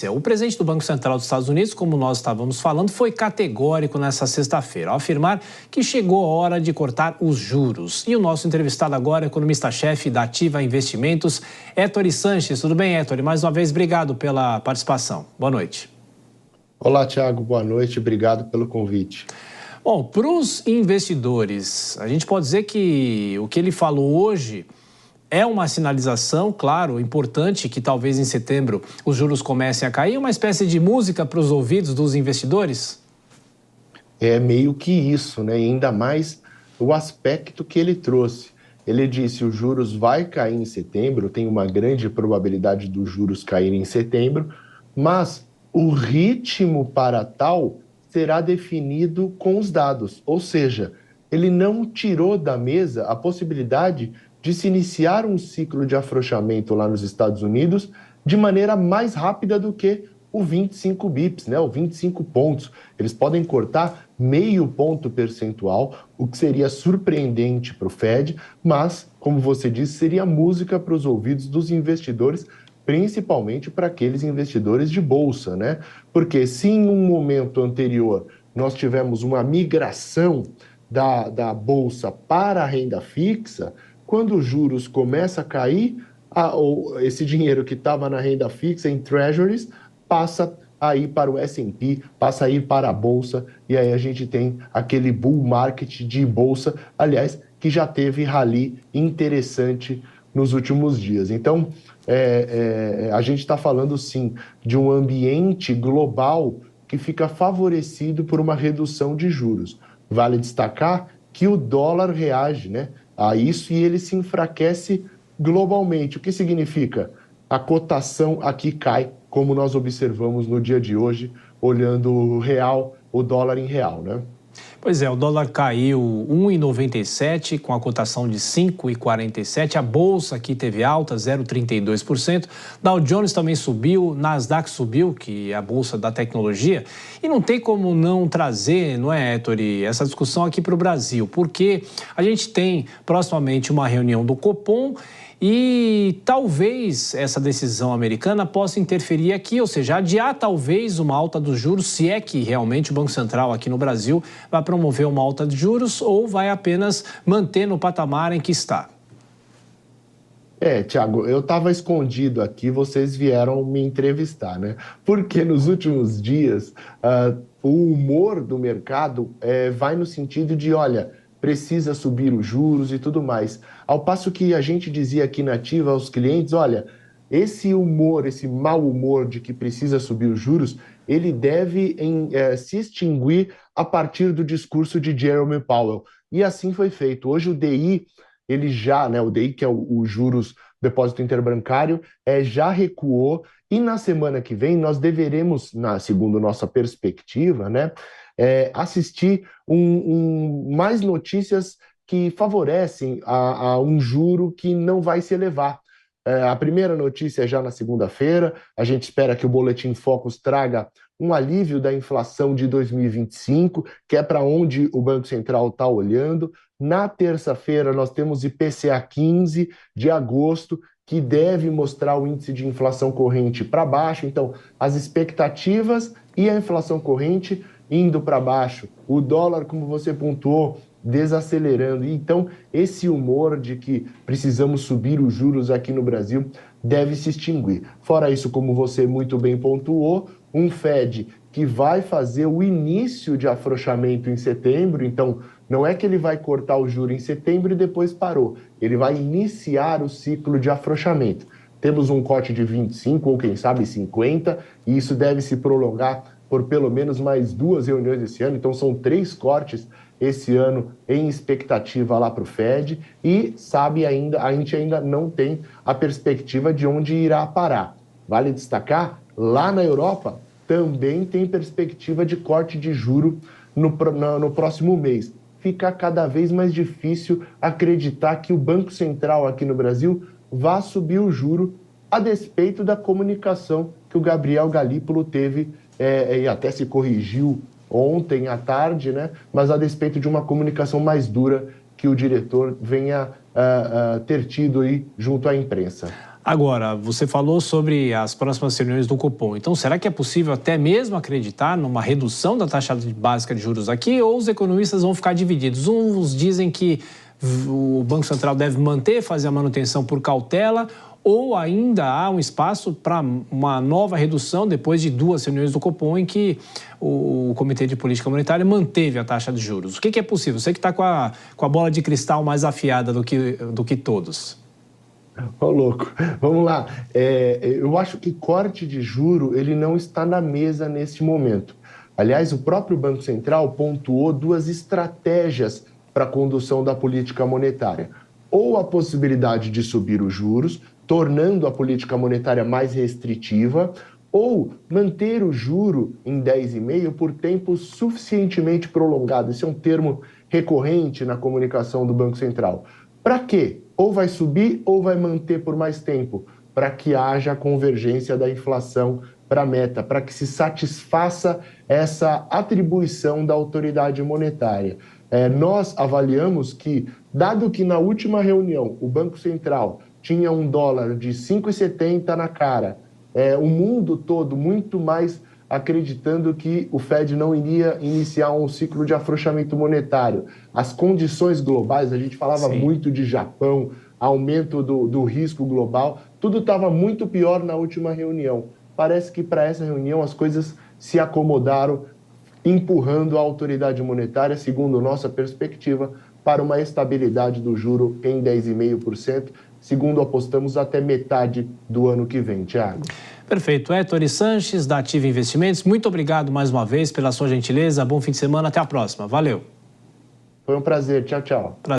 O presidente do Banco Central dos Estados Unidos, como nós estávamos falando, foi categórico nessa sexta-feira, ao afirmar que chegou a hora de cortar os juros. E o nosso entrevistado agora é o economista-chefe da Ativa Investimentos, Héctor Sanches. Tudo bem, Héctor? Mais uma vez, obrigado pela participação. Boa noite. Olá, Thiago. Boa noite. Obrigado pelo convite. Bom, para os investidores, a gente pode dizer que o que ele falou hoje é uma sinalização, claro, importante, que talvez em setembro os juros comecem a cair, uma espécie de música para os ouvidos dos investidores? É meio que isso, né? E ainda mais o aspecto que ele trouxe. Ele disse os juros vai cair em setembro, tem uma grande probabilidade dos juros caírem em setembro, mas o ritmo para tal será definido com os dados. Ou seja, ele não tirou da mesa a possibilidade de se iniciar um ciclo de afrouxamento lá nos Estados Unidos de maneira mais rápida do que o 25 bips, né? O 25 pontos. Eles podem cortar meio ponto percentual, o que seria surpreendente para o Fed, mas, como você disse, seria música para os ouvidos dos investidores, principalmente para aqueles investidores de bolsa, né? Porque se em um momento anterior nós tivemos uma migração da bolsa para a renda fixa, quando os juros começam a cair, esse dinheiro que estava na renda fixa em treasuries passa a ir para o S&P, passa a ir para a Bolsa, e aí a gente tem aquele bull market de Bolsa, aliás, que já teve rally interessante nos últimos dias. Então, a gente está falando, sim, de um ambiente global que fica favorecido por uma redução de juros. Vale destacar que o dólar reage, né, a isso, e ele se enfraquece globalmente. O que significa? A cotação aqui cai, como nós observamos no dia de hoje, olhando o dólar em real, né? Pois é, o dólar caiu 1,97 com a cotação de 5,47. A bolsa aqui teve alta, 0,32%. Dow Jones também subiu, Nasdaq subiu, que é a bolsa da tecnologia. E não tem como não trazer, não é, Héctor, essa discussão aqui para o Brasil, porque a gente tem proximamente uma reunião do Copom e talvez essa decisão americana possa interferir aqui, ou seja, adiar talvez uma alta dos juros, se é que realmente o Banco Central aqui no Brasil vai promover uma alta de juros ou vai apenas manter no patamar em que está. Thiago, eu estava escondido aqui, vocês vieram me entrevistar, né? Porque nos últimos dias o humor do mercado vai no sentido de, olha, precisa subir os juros e tudo mais. Ao passo que a gente dizia aqui na Ativa aos clientes, olha, esse humor, esse mau humor de que precisa subir os juros, ele deve se extinguir a partir do discurso de Jerome Powell. E assim foi feito. Hoje o DI, ele já, né, o DI, que é o juros depósito interbancário, já recuou, e na semana que vem nós deveremos, segundo nossa perspectiva, né, assistir mais notícias que favorecem a um juro que não vai se elevar. A primeira notícia é já na segunda-feira, a gente espera que o Boletim Focus traga um alívio da inflação de 2025, que é para onde o Banco Central está olhando. Na terça-feira nós temos IPCA 15 de agosto, que deve mostrar o índice de inflação corrente para baixo. Então, as expectativas e a inflação corrente indo para baixo, o dólar, como você pontuou, desacelerando. Então, esse humor de que precisamos subir os juros aqui no Brasil deve se extinguir. Fora isso, como você muito bem pontuou, um Fed que vai fazer o início de afrouxamento em setembro, então não é que ele vai cortar o juro em setembro e depois parou, ele vai iniciar o ciclo de afrouxamento. Temos um corte de 25 ou quem sabe 50, e isso deve se prolongar por pelo menos mais 2 reuniões esse ano, então são 3 cortes esse ano em expectativa lá para o Fed, e a gente ainda não tem a perspectiva de onde irá parar. Vale destacar, lá na Europa também tem perspectiva de corte de juro no próximo mês. Fica cada vez mais difícil acreditar que o Banco Central aqui no Brasil vá subir o juro, a despeito da comunicação que o Gabriel Galípolo teve e até se corrigiu ontem à tarde, né? Mas a despeito de uma comunicação mais dura que o diretor venha ter tido aí junto à imprensa. Agora, você falou sobre as próximas reuniões do Copom. Então, será que é possível até mesmo acreditar numa redução da taxa básica de juros aqui? Ou os economistas vão ficar divididos? Uns dizem que o Banco Central deve manter, fazer a manutenção por cautela, ou ainda há um espaço para uma nova redução depois de 2 reuniões do Copom em que o Comitê de Política Monetária manteve a taxa de juros. O que é possível? Você que está com a bola de cristal mais afiada do que todos. Ô, louco, vamos lá. Eu acho que corte de juro ele não está na mesa neste momento. Aliás, o próprio Banco Central pontuou 2 estratégias para a condução da política monetária. Ou a possibilidade de subir os juros, tornando a política monetária mais restritiva, ou manter o juro em 10,5 por tempo suficientemente prolongado. Esse é um termo recorrente na comunicação do Banco Central. Para quê? Ou vai subir ou vai manter por mais tempo, para que haja convergência da inflação para a meta, para que se satisfaça essa atribuição da autoridade monetária. Nós avaliamos que, dado que na última reunião o Banco Central tinha um dólar de 5,70 na cara, o mundo todo muito mais acreditando que o Fed não iria iniciar um ciclo de afrouxamento monetário. As condições globais, a gente falava muito de Japão, aumento do risco global, tudo estava muito pior na última reunião. Parece que para essa reunião as coisas se acomodaram, empurrando a autoridade monetária, segundo nossa perspectiva, para uma estabilidade do juro em 10,5%, segundo apostamos até metade do ano que vem, Thiago. Perfeito. Ettore Sanches, da Ativa Investimentos, muito obrigado mais uma vez pela sua gentileza. Bom fim de semana, até a próxima. Valeu. Foi um prazer. Tchau, tchau.